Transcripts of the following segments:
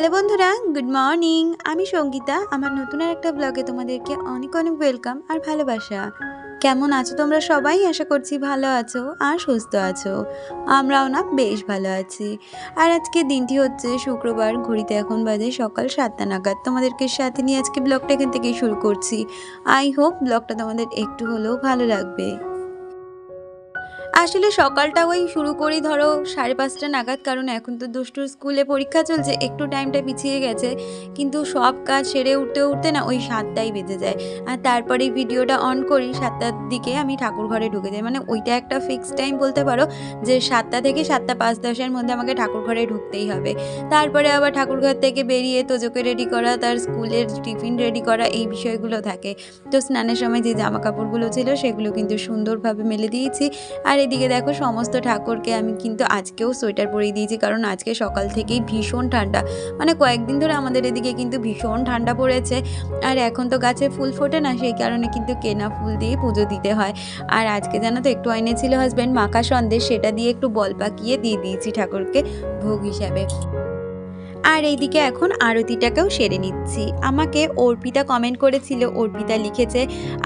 Hello বন্ধুরা, good morning. আমি সঙ্গীতা। আমার নতুন আর একটা ব্লগে তোমাদেরকে অনেক অনেক ওয়েলকাম আর ভালোবাসা। কেমন আছো তোমরা সবাই? আশা করছি ভালো আছো আর সুস্থ আছো। আমরাও না বেশ ভালো আছি। আর আজকে দিনটি হচ্ছে শুক্রবার, ঘড়িতে এখন বাজে সকাল 7টা নাগাদ। তোমাদেরকে সাথে নিয়ে আজকে ব্লগটা এখান থেকেই শুরু করছি। আই হোপ ব্লগটা তোমাদের একটু হলেও ভালো লাগবে। আসলে সকালটা ওই শুরু করি ধরো 5:30 নাগাদ, কারণ এখন তো দুষ্টুর স্কুলে পরীক্ষা চলছে, একটু টাইমটা পিছিয়ে গেছে। কিন্তু সব কাজ সেরে উঠতে উঠতে না ওই 7টাই বেজে যায়। আর তারপরে ভিডিওটা অন করি 7টার দিকে, আমি ঠাকুর ঘরে ঢুকে যাই। মানে ওইটা একটা ফিক্সড টাইম বলতে পারো, যে 7টা থেকে 7টা 5-10-এর মধ্যে আমাকে ঠাকুর ঘরে ঢুকতেই হবে। তারপরে আবার ঠাকুর ঘর থেকে বেরিয়ে তোজোকে রেডি করা, তার স্কুলের টিফিন রেডি করা, এই বিষয়গুলো থাকে। তো স্নানের সময় যে জামা কাপড়গুলো ছিল সেগুলো কিন্তু সুন্দরভাবে মেলে দিয়েছি। আর এদিকে দেখো সমস্ত ঠাকুরকে আমি কিন্তু আজকেও সোয়েটার পরিয়ে দিয়েছি, কারণ আজকে সকাল থেকেই ভীষণ ঠান্ডা। মানে কয়েকদিন ধরে আমাদের এদিকে কিন্তু ভীষণ ঠান্ডা পড়েছে। আর এখন তো গাছে ফুল ফোটে না, সেই কারণে কিন্তু কেনা ফুল দিয়ে পুজো দিতে হয়। আর আজকে জানো তো একটু এনেছিল হাজব্যান্ড মাখা সন্দেশ, সেটা দিয়ে একটু বল পাকিয়ে দিয়ে দিয়েছি ঠাকুরকে ভোগ হিসাবে। আর এইদিকে এখন আরতিটাকেও সেরে নিচ্ছি। আমাকে অর্পিতা কমেন্ট করেছিল, অর্পিতা লিখেছে,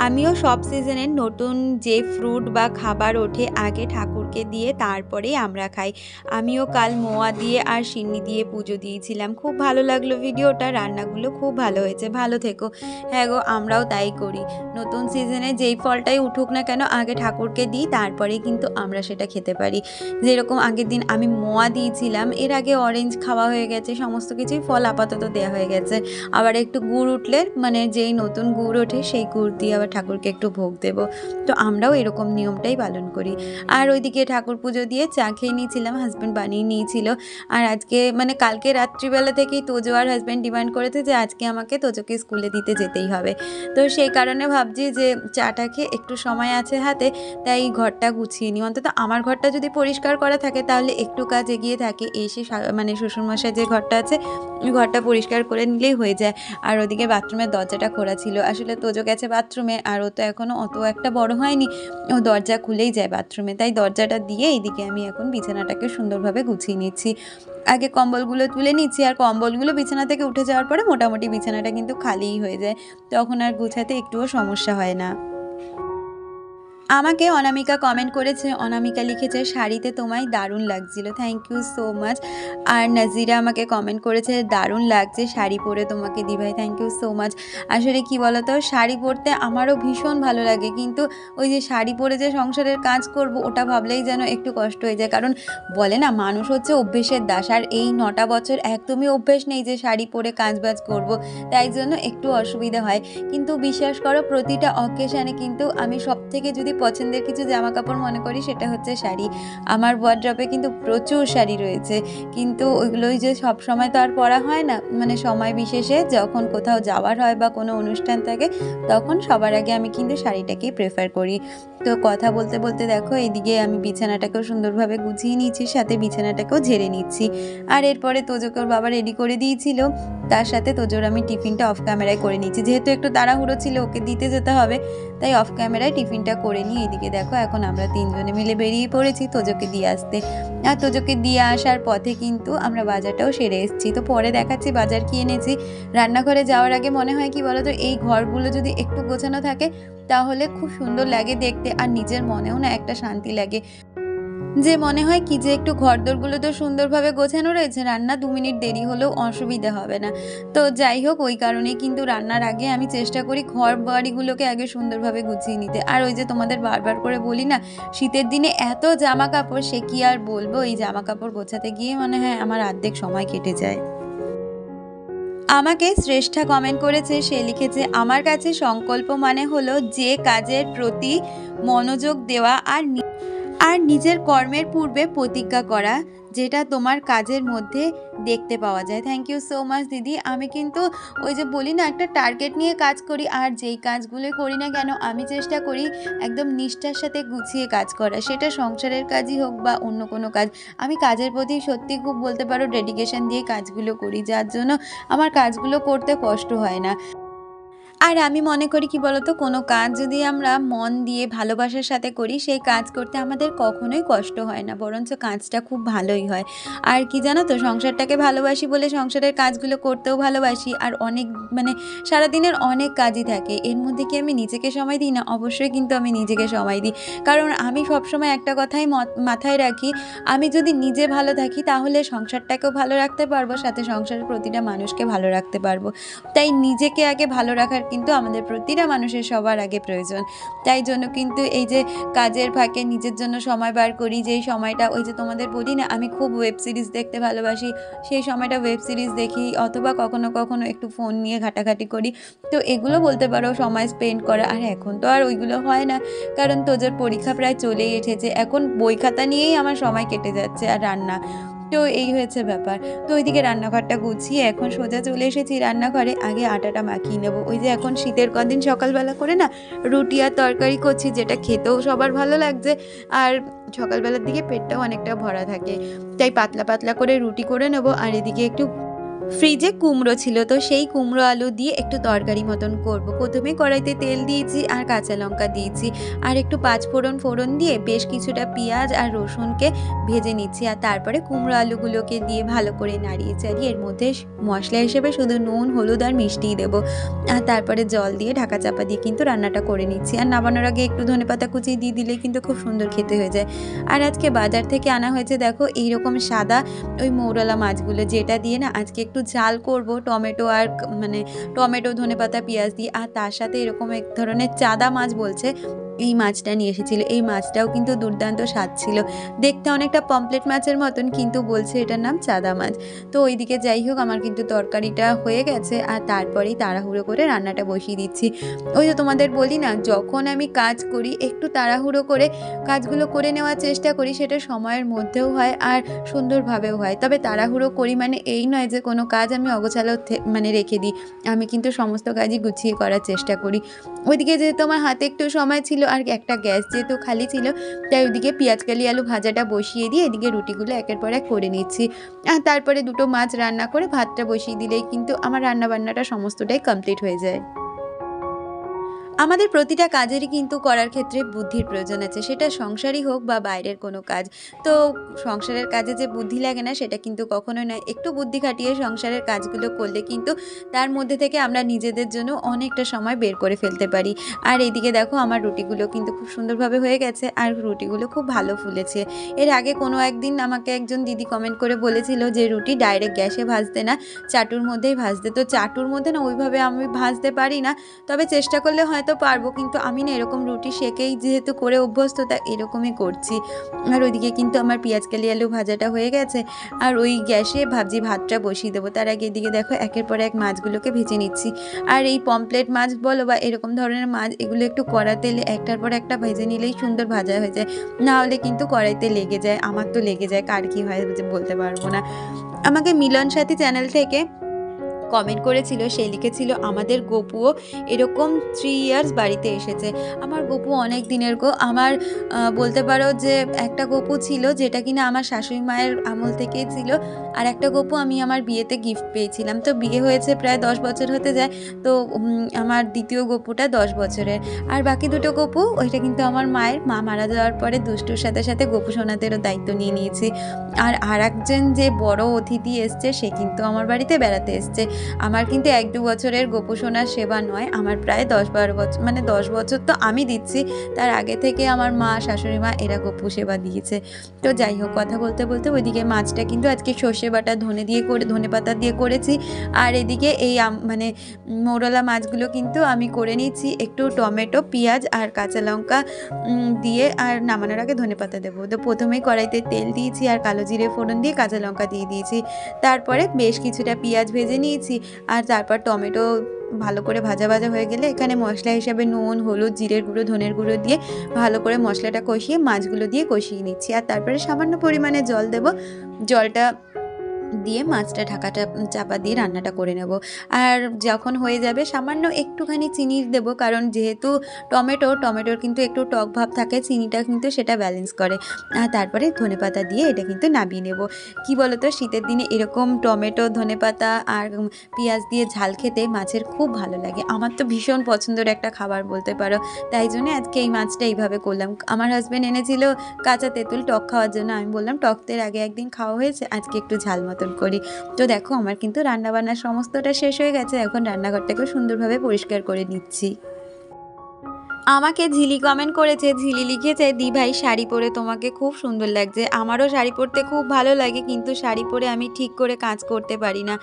আমিও সব সিজনের নতুন যে ফ্রুট বা খাবার ওঠে আগে ঠাকুরকে দিয়ে তারপরেই আমরা খাই। আমিও কাল মোয়া দিয়ে আর সিন্নি দিয়ে পুজো দিয়েছিলাম। খুব ভালো লাগলো ভিডিওটা, রান্নাগুলো খুব ভালো হয়েছে, ভালো থেকো। হ্যাঁ গো, আমরাও তাই করি। নতুন সিজনে যেই ফলটাই উঠুক না কেন আগে ঠাকুরকে দিই, তারপরেই কিন্তু আমরা সেটা খেতে পারি। যেরকম আগের দিন আমি মোয়া দিয়েছিলাম, এর আগে অরেঞ্জ খাওয়া হয়ে গেছে, সমস্ত কিছুই ফল আপাতত দেওয়া হয়ে গেছে। আবার একটু গুড় উঠলে, মানে যেই নতুন গুড় ওঠে সেই গুড় দিয়ে আবার ঠাকুরকে একটু ভোগ দেব। তো আমরাও এরকম নিয়মটাই পালন করি। আর ওইদিকে ঠাকুর পুজো দিয়ে চা খেয়ে নিয়েছিলাম, হাজব্যান্ড বানিয়ে নিয়েছিল। আর আজকে মানে কালকে রাত্রিবেলা থেকেই তোজো আর হাজব্যান্ড ডিমান্ড করেছে যে আজকে আমাকে তোজোকে স্কুলে দিতে যেতেই হবে। তো সেই কারণে ভাবছি যে চাটা খেয়ে একটু সময় আছে হাতে, তাই ঘরটা গুছিয়ে নিই। অন্তত আমার ঘরটা যদি পরিষ্কার করা থাকে তাহলে একটু কাজ এগিয়ে থাকে। এসে মানে শ্বশুরমশাই যে ঘরটা আছে ওই ঘরটা পরিষ্কার করে নিলেই হয়ে যায়। আর ওদিকে বাথরুমের দরজাটা খোলা ছিল। আসলে তোজো গেছে বাথরুমে, আর ও তো এখনও অত একটা বড় হয়নি, ও দরজা খুলেই যায় বাথরুমে। তাই দরজাটা দিয়ে এইদিকে আমি এখন বিছানাটাকে সুন্দরভাবে গুছিয়ে নিচ্ছি। আগে কম্বলগুলো তুলে নিচ্ছি, আর কম্বলগুলো বিছানা থেকে উঠে যাওয়ার পরে মোটামুটি বিছানাটা কিন্তু খালিই হয়ে যায়, তখন আর গুছাতে একটুও সমস্যা হয় না। আমাকে অনামিকা কমেন্ট করেছে, অনামিকা লিখেছে, শাড়িতে তোমায় দারুণ লাগছিল, থ্যাংক ইউ সো মাচ। আর নাজিরা আমাকে কমেন্ট করেছে, দারুণ লাগছে শাড়ি পরে তোমাকে দিভাই, থ্যাংক ইউ সো মাচ। আসলে কি বলতো, শাড়ি পরতে আমারও ভীষণ ভালো লাগে, কিন্তু ওই যে শাড়ি পরে যে সংসারের কাজ করব ওটা ভাবলেই যেন একটু কষ্ট হয়ে যায়। কারণ বলে না, মানুষ হচ্ছে অভ্যেসের দাস, আর এই 9টা বছর একদমই অভ্যেস নেই যে শাড়ি পরে কাজবাজ করব, তাই জন্য একটু অসুবিধা হয়। কিন্তু বিশ্বাস করো, প্রতিটা অকেশানে কিন্তু আমি সবথেকে যদি পছন্দের কিছু জামা কাপড় মনে করি সেটা হচ্ছে শাড়ি। আমার ওয়ার্ড্রবে কিন্তু প্রচুর শাড়ি রয়েছে, কিন্তু ওইগুলোই যে সব সময় তো আর পরা হয় না। মানে সময় বিশেষে যখন কোথাও যাওয়ার হয় বা কোনো অনুষ্ঠান থাকে, তখন সবার আগে আমি কিন্তু শাড়িটাকেই প্রেফার করি। তো কথা বলতে বলতে দেখো এইদিকে আমি বিছানাটাকেও সুন্দরভাবে গুছিয়ে নিচ্ছি, সাথে বিছানাটাকেও ঝেড়ে নিচ্ছি। আর এরপরে তোজোকে ওর বাবা রেডি করে দিয়েছিল, তার সাথে তোজোর আমি টিফিনটা অফ ক্যামেরায় করে নিচ্ছি, যেহেতু একটু তাড়াহুড়ো ছিল, ওকে দিতে যেতে হবে, তাই অফ ক্যামেরায় টিফিনটা করে নিই। এদিকে দেখো এখন আমরা 3জনে মিলে বেরিয়ে পড়েছি তোজোকে দিয়ে আসতে। আর তোজোকে দিয়ে আসার পথে কিন্তু আমরা বাজারটাও সেরে এসেছি। তো পরে দেখাচ্ছি বাজার কি এনেছি। রান্নাঘরে যাওয়ার আগে মনে হয় কি বলো তো, এই ঘরগুলো যদি একটু গোছানো থাকে তাহলে খুব সুন্দর লাগে দেখতে, আর নিজের মনেও না একটা শান্তি লাগে, যে মনে হয় কি যে একটু ঘরদোরগুলো তো সুন্দরভাবে গোছানো রয়েছে, রান্না 2 মিনিট দেরি হলেও অসুবিধা হবে না। তো যাই হোক, ওই কারণেই কিন্তু রান্নার আগে আমি চেষ্টা করি ঘর বাড়িগুলোকে আগে সুন্দরভাবে গুছিয়ে নিতে। আর ওই যে তোমাদের বারবার করে বলি না, শীতের দিনে এত জামা কাপড়, সে কি আর বলবো, এই জামা কাপড় গোছাতে গিয়ে মনে হয় আমার অর্ধেক সময় কেটে যায়। আমাকে শ্রেষ্ঠা কমেন্ট করেছে, সে লিখেছে, আমার কাছে সংকল্প মানে হলো যে কাজের প্রতি মনোযোগ দেওয়া আর নিজের কর্মের পূর্বে প্রতিজ্ঞা করা, যেটা তোমার কাজের মধ্যে দেখতে পাওয়া যায়। থ্যাংক ইউ সো মাচ দিদি। আমি কিন্তু ওই যে বলি না, একটা টার্গেট নিয়ে কাজ করি, আর যেই কাজগুলো করি না কেন আমি চেষ্টা করি একদম নিষ্ঠার সাথে গুছিয়ে কাজ করা, সেটা সংসারের কাজই হোক বা অন্য কোনো কাজ। আমি কাজের প্রতি সত্যি খুব বলতে পারো ডেডিকেশন দিয়ে কাজগুলো করি, যার জন্য আমার কাজগুলো করতে কষ্ট হয় না। আর আমি মনে করি কি বলতো, কোনো কাজ যদি আমরা মন দিয়ে ভালোবাসার সাথে করি, সেই কাজ করতে আমাদের কখনোই কষ্ট হয় না, বরঞ্চ কাজটা খুব ভালোই হয়। আর কি জানো তো, সংসারটাকে ভালোবাসি বলে সংসারের কাজগুলো করতেও ভালোবাসি। আর অনেক মানে সারাদিনের অনেক কাজই থাকে, এর মধ্যে কি আমি নিজেকে সময় দিই না? অবশ্যই কিন্তু আমি নিজেকে সময় দিই। কারণ আমি সবসময় একটা কথাই মাথায় রাখি, আমি যদি নিজে ভালো থাকি তাহলে সংসারটাকেও ভালো রাখতে পারবো, সাথে সংসারের প্রতিটা মানুষকে ভালো রাখতে পারবো। তাই নিজেকে আগে ভালো রাখার কিন্তু আমাদের প্রতিটা মানুষের সবার আগে প্রয়োজন। তাই জন্য কিন্তু এই যে কাজের ফাঁকে নিজের জন্য সময় বার করি, যেই সময়টা ওই যে তোমাদের বলি না আমি খুব ওয়েব সিরিজ দেখতে ভালোবাসি, সেই সময়টা ওয়েব সিরিজ দেখি, অথবা কখনো কখনো একটু ফোন নিয়ে ঘাটাঘাটি করি। তো এগুলো বলতে পারো সময় স্পেন্ড করা। আর এখন তো আর ওইগুলো হয় না, কারণ তোজোর পরীক্ষা প্রায় চলেই এসেছে, এখন বই খাতা নিয়েই আমার সময় কেটে যাচ্ছে আর রান্না। তো এই হয়েছে ব্যাপার। তো ওইদিকে রান্নাঘরটা গুছিয়ে এখন সোজা চলে এসেছি রান্নাঘরে, আগে আটাটা মাখিয়ে নেবো। ওই যে এখন শীতের কদিন সকালবেলা করে না রুটি আর তরকারি করছি, যেটা খেতেও সবার ভালো লাগছে, আর সকালবেলার দিকে পেটটাও অনেকটা ভরা থাকে। তাই পাতলা পাতলা করে রুটি করে নেবো। আর এদিকে একটু ফ্রিজে কুমড়ো ছিল, তো সেই কুমড়ো আলু দিয়ে একটু তরকারি মতন করব। প্রথমে কড়াইতে তেল দিয়েছি আর কাঁচা লঙ্কা দিয়েছি, আর একটু ফোড়ন দিয়ে বেশ কিছুটা পেঁয়াজ আর রসুনকে ভেজে নিচ্ছি। আর তারপরে কুমড়ো আলুগুলোকে দিয়ে ভালো করে নাড়িয়ে চাড়িয়ে এর মধ্যে মশলা হিসেবে শুধু নুন, হলুদ আর মিষ্টিই দেবো। আর তারপরে জল দিয়ে ঢাকা চাপা দিয়ে কিন্তু রান্নাটা করে নিচ্ছি। আর নামানোর আগে একটু ধনেপাতা কুচি দিয়ে দিলে কিন্তু খুব সুন্দর খেতে হয়ে যায়। আর আজকে বাজার থেকে আনা হয়েছে দেখো এইরকম সাদা ওই মৌরলা মাছগুলো, যেটা দিয়ে না আজকে একটু ঝাল করব, টমেটো আর মানে টমেটো, ধনেপাতা, পেঁয়াজ দিয়ে। আর তার সাথে এরকম এক ধরনের চাদা মাছ বলছে, এই মাছটা নিয়ে এসেছিল। এই মাছটাও কিন্তু দুর্দান্ত স্বাদ ছিল, দেখতে অনেকটা পমপ্লেট মাছের মতন, কিন্তু বলছে এটার নাম চাদা মাছ। তো ওইদিকে যাই হোক, আমার কিন্তু তরকারিটা হয়ে গেছে, আর তারপরেই তাড়াহুড়ো করে রান্নাটা বসিয়ে দিচ্ছি। ওই যে তোমাদের বলি না, যখন আমি কাজ করি একটু তাড়াহুড়ো করে কাজগুলো করে নেওয়ার চেষ্টা করি, সেটা সময়ের মধ্যেও হয় আর সুন্দরভাবেও হয়। তবে তাড়াহুড়ো করি মানে এই নয় যে কোনো কাজ আমি অগোছালো মানে রেখে দিই, আমি কিন্তু সমস্ত কাজই গুছিয়ে করার চেষ্টা করি। ওইদিকে যেহেতু আমার হাতে একটু সময় ছিল আর একটা গ্যাস যেহেতু খালি ছিল, তাই ওইদিকে পেঁয়াজকালি আলু ভাজাটা বসিয়ে দিয়ে এদিকে রুটিগুলো একের পর এক করে নিচ্ছি। আর তারপরে দুটো মাছ রান্না করে ভাতটা বসিয়ে দিলেই কিন্তু আমার রান্নাবান্নাটা সমস্তটাই কমপ্লিট হয়ে যায়। আমাদের প্রতিটা কাজেরই কিন্তু করার ক্ষেত্রে বুদ্ধির প্রয়োজন আছে, সেটা সংসারই হোক বা বাইরের কোনো কাজ। তো সংসারের কাজে যে বুদ্ধি লাগে না সেটা কিন্তু কখনোই নয়। একটু বুদ্ধি খাটিয়ে সংসারের কাজগুলো করলে কিন্তু তার মধ্যে থেকে আমরা নিজেদের জন্য অনেকটা সময় বের করে ফেলতে পারি। আর এইদিকে দেখো আমার রুটিগুলো কিন্তু খুব সুন্দরভাবে হয়ে গেছে, আর রুটিগুলো খুব ভালো ফুলেছে। এর আগে কোনো একদিন আমাকে একজন দিদি কমেন্ট করে বলেছিল যে রুটি ডাইরেক্ট গ্যাসে ভাজতে না, চাটুর মধ্যেই ভাজতে। তো চাটুর মধ্যে না ওইভাবে আমি ভাজতে পারি না, তবে চেষ্টা করলে হয়তো পারবো, কিন্তু আমি না এরকম রুটি সেকেই যেহেতু করে অভ্যস্ত, তা এরকমই করছি। আর ওইদিকে কিন্তু আমার পেঁয়াজকালি আলু ভাজাটা হয়ে গেছে, আর ওই গ্যাসে ভাবছি ভাতটা বসিয়ে দেবো। তার আগে এদিকে দেখো একের পর এক মাছগুলোকে ভেজে নিচ্ছি। আর এই পমপ্লেট মাছ বলো বা এরকম ধরনের মাছ, এগুলো একটু কড়া তেলে একটার পর একটা ভেজে নিলেই সুন্দর ভাজা হয়ে যায়, না হলে কিন্তু কড়াইতে লেগে যায়। আমার তো লেগে যায়, কার কী হয় বলতে পারবো না। আমাকে মিলন সাথী চ্যানেল থেকে কমেন্ট করেছিল, সে লিখেছিল আমাদের গপুও এরকম 3 ইয়ার্স বাড়িতে এসেছে। আমার গপু অনেক দিনের গো। আমার বলতে পারো যে একটা গপু ছিল যেটা কিনা আমার শাশুড়ি মায়ের আমল থেকেই ছিল, আর একটা গপু আমি আমার বিয়েতে গিফট পেয়েছিলাম। তো বিয়ে হয়েছে প্রায় 10 বছর হতে যায়, তো আমার দ্বিতীয় গপুটা 10 বছরের। আর বাকি দুটো গপু ওইটা কিন্তু আমার মায়ের, মা মারা যাওয়ার পরে দুষ্টুর সাথে সাথে গপু সোনাদেরও দায়িত্ব নিয়ে নিয়েছি। আর একজন যে বড় অতিথি এসছে, সে কিন্তু আমার বাড়িতে বেড়াতে এসছে। আমার কিন্তু 1-2 বছরের গোপুসোনার সেবা নয়, আমার প্রায় 10-12 বছর, মানে 10 বছর তো আমি দিচ্ছি, তার আগে থেকে আমার মা, শাশুড়ি মা এরা গোপু সেবা দিয়েছে। তো যাই হোক, কথা বলতে বলতে ওইদিকে মাছটা কিন্তু আজকে সর্ষে বাটা ধনে পাতা দিয়ে করেছি। আর এদিকে এই মানে মৌরলা মাছগুলো কিন্তু আমি করে নিচ্ছি একটু টমেটো, পেঁয়াজ আর কাঁচা লঙ্কা দিয়ে, আর নামানোর আগে ধনে পাতা দেবো। তো প্রথমেই কড়াইতে তেল দিয়েছি আর কালো জিরে ফোড়ন দিয়ে কাঁচা লঙ্কা দিয়ে দিয়েছি। তারপরে বেশ কিছুটা পেঁয়াজ ভেজে নিয়েছি, আর তারপর টমেটো ভালো করে ভাজা হয়ে গেলে এখানে মশলা হিসাবে নুন, হলুদ, জিরের গুঁড়ো, ধনের গুঁড়ো দিয়ে ভালো করে মশলাটা কষিয়ে মাছগুলো দিয়ে কষিয়ে নিচ্ছি। আর তারপরে সামান্য পরিমাণে জল দেব। জলটা দিয়ে মাছটা ঢাকাটা চাপা দিয়ে রান্নাটা করে নেব। আর যখন হয়ে যাবে সামান্য একটুখানি চিনি দেবো, কারণ যেহেতু টমেটোর কিন্তু একটু টক ভাব থাকে, চিনিটা কিন্তু সেটা ব্যালেন্স করে। আর তারপরে ধনেপাতা দিয়ে এটা কিন্তু নামিয়ে নেব। কি বলো তো, শীতের দিনে এরকম টমেটো, ধনেপাতা আর পেঁয়াজ দিয়ে ঝাল খেতে মাছের খুব ভালো লাগে। আমার তো ভীষণ পছন্দের একটা খাবার বলতে পারো। তাই জন্য আজকে এই মাছটা এইভাবে করলাম। আমার হাজব্যান্ড এনেছিল কাঁচা তেঁতুল টক খাওয়ার জন্য। আমি বললাম টকের আগে একদিন খাওয়া হয়েছে, আজকে একটু ঝাল মতন করি। তো দেখো আমার কিন্তু রান্নাবান্না সমস্তটা শেষ হয়ে গেছে। এখন রান্নাঘরটাকে সুন্দরভাবে পরিষ্কার করে নিচ্ছি। আমাকে ঝিলি কমেন্ট করেছে, ঝিলি লিখেছে, দি ভাই শাড়ি পরে তোমাকে খুব সুন্দর লাগছে। আমারও শাড়ি পরতে খুব ভালো লাগে, কিন্তু শাড়ি পরে আমি ঠিক করে কাজ করতে পারি না,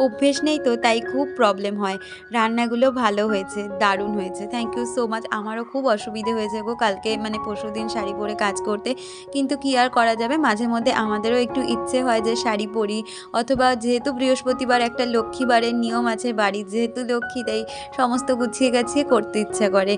অভ্যেস নেই তো, তাই খুব প্রবলেম হয়। রান্নাগুলো ভালো হয়েছে, দারুণ হয়েছে, থ্যাংক ইউ সো মাচ। আমারও খুব অসুবিধে হয়েছে গো কালকে, মানে পরশুদিন শাড়ি পরে কাজ করতে, কিন্তু কি আর করা যাবে, মাঝে মধ্যে আমাদেরও একটু ইচ্ছে হয় যে শাড়ি পরি। অথবা যেহেতু বৃহস্পতিবার একটা লক্ষ্মীবারের নিয়ম আছে বাড়ির, যেহেতু লক্ষ্মী, তাই সমস্ত গুছিয়ে গাছিয়ে করতে ইচ্ছা করে।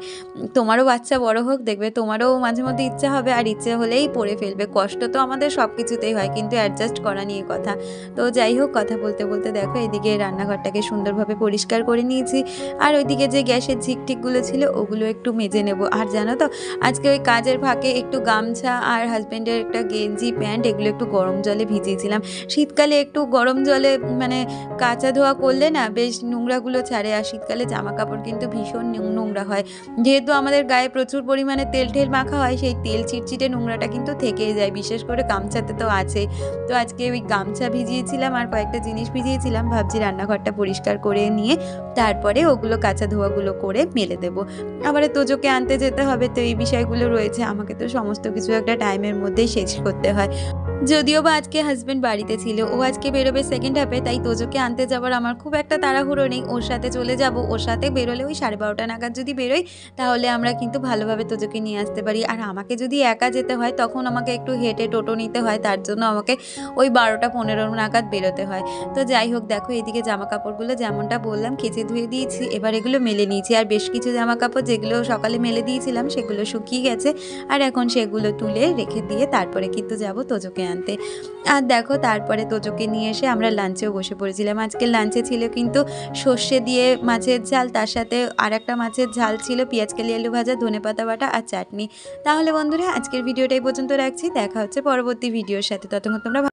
তোমারও বাচ্চা বড় হোক, দেখবে তোমারও মাঝে মধ্যে ইচ্ছা হবে, আর ইচ্ছে হলেই পড়ে ফেলবে। কষ্ট তো আমাদের সব কিছুতেই হয়, কিন্তু অ্যাডজাস্ট করা নিয়ে কথা। তো যাই হোক, কথা বলতে বলতে দেখো এদিকে রান্নাঘরটাকে সুন্দরভাবে পরিষ্কার করে নিয়েছি। আর ওইদিকে যে গ্যাসের ঝিকটিকগুলো ছিল ওগুলো একটু মেজে নেব। আর জানো তো, আজকে ওই কাজের ফাঁকে একটু গামছা আর হাজব্যান্ডের একটা গেঞ্জি প্যান্ট এগুলো একটু গরম জলে ভিজিয়েছিলাম। শীতকালে একটু গরম জলে মানে কাচা ধোয়া করলে না বেশ নোংরাগুলো ছাড়ে। আর শীতকালে জামা কাপড় কিন্তু ভীষণ নোংরা হয়, যেহেতু আমাদের গায়ে প্রচুর পরিমাণে তেল ঠেল মাখা হয়, সেই তেল চিটচিটে নোংরাটা কিন্তু থেকেই যায়, বিশেষ করে গামছাতে তো আছেই। তো আজকে ওই গামছা ভিজিয়েছিলাম আর কয়েকটা জিনিস ভিজিয়েছিলাম, ভাবছি রান্নাঘরটা পরিষ্কার করে নিয়ে তারপরে ওগুলো কাঁচা ধোয়াগুলো করে মেলে দেবো। আবার তোজোকে আনতে যেতে হবে, তো এই বিষয়গুলো রয়েছে, আমাকে তো সমস্ত কিছু একটা টাইমের মধ্যেই শেষ করতে হয়। যদিও বা আজকে হাজব্যান্ড বাড়িতে ছিল, ও আজকে বেরোবে সেকেন্ড হাফে, তাই তোজোকে আনতে যাওয়ার আমার খুব একটা তাড়াহুড়ো নেই, ওর সাথে চলে যাব। ওর সাথে বেরোলে ওই 12:30 নাগাদ যদি বেরোই, তাহলে আমরা কিন্তু ভালোভাবে তোজোকে নিয়ে আসতে পারি। আর আমাকে যদি একা যেতে হয় তখন আমাকে একটু হেঁটে টোটো নিতে হয়, তার জন্য আমাকে ওই 12:15 নাগাদ বেরোতে হয়। তো যাই হোক, দেখো এদিকে জামা কাপড়গুলো যেমনটা বললাম কেচে ধুয়ে দিয়েছি, এবার এগুলো মেলে নিয়েছি। আর বেশ কিছু জামা কাপড় যেগুলো সকালে মেলে দিয়েছিলাম সেগুলো শুকিয়ে গেছে, আর এখন সেগুলো তুলে রেখে দিয়ে তারপরে কিন্তু যাব তোজোকে আনতে। আর দেখো তারপরে তোজোকে নিয়ে এসে আমরা লাঞ্চেও বসে পড়েছিলাম। আজকের লাঞ্চে ছিল কিন্তু সর্ষে দিয়ে মাছের ঝাল, তার সাথে আর একটা মাছের ঝাল ছিল, পেঁয়াজকালি আলু ভাজা, ধনেপাতা বাটা আর চাটনি। তাহলে বন্ধুরা আজকের ভিডিওটা এই পর্যন্ত রাখছি, দেখা হচ্ছে পরবর্তী ভিডিওর সাথে। ততক্ষণ তোমরা